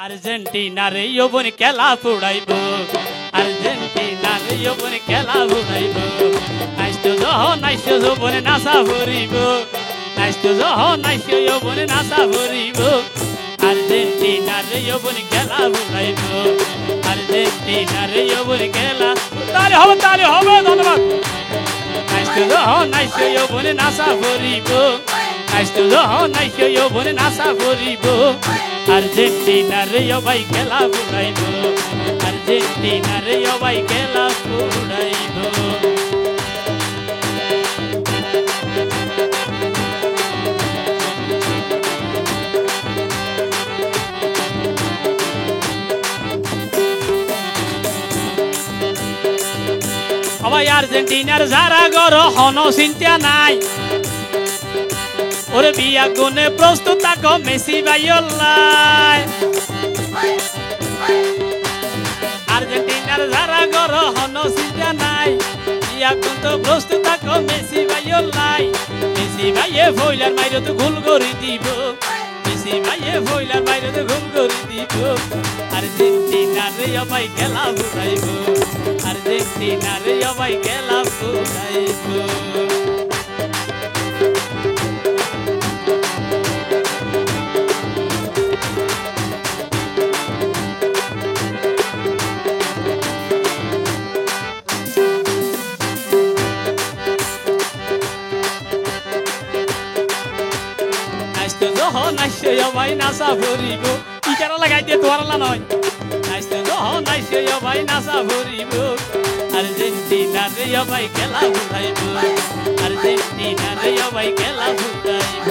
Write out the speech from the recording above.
আর্জেন্টিনার যৌবন খেলা ফুড়াইব, আর্জেন্টিনার যৌবন খেলা ফুড়াইব। নাইছো যখন নাইছো যৌবনে নাচা ফুরিব, নাইছো যখন নাইছো যৌবনে নাচা ফুরিব। আর্জেন্টিনার যৌবন খেলা ফুড়াইব, আর্জেন্টিনার যৌবন খেলা। তালি হবে, তালি হবে, ধন্যবাদ। নাইছো যখন নাইছো যৌবনে নাচা ফুরিব, নাইছো যখন নাইছো যৌবনে নাচা ফুরিব। আর্জেন্টিনার ভাই খেলা ফুড়াইব, আর্জেন্টিনার ভাই খেলা ফুড়াইব। সবাই আর্জেন্টিনার যারা গর হন চিন্তা নাই, ওরে বিয়া গুনে প্রস্তুত থাকো মেসি ভাইয়াল্লাই। আর্জেন্টিনার যারা গর হন চিন্তা নাই, বিয়া গুন তো প্রস্তুত থাকো মেসি ভাইয়াল্লাই। মেসি ভাইয়ে ফইলার মাইরে তো গোল করে দিব, মেসি ভাইয়ে ফইলার মাইরে তো গোল করে দিব। আর্জেন্টিনার ভাই খেলা ফুরাইব, আর্জেন্টিনার ভাই খেলা ফুরাইব। নাইছে ভাই নাচা ফুরিব, ইটারা লাগাই দিয়ে তোয়ারলা নয়। নাইছে নাইছে ভাই নাচা ফুরিব, আর্জেন্টিনার ভাই খেলা ফুরাইব, আর্জেন্টিনার ভাই খেলা ফুরাইব।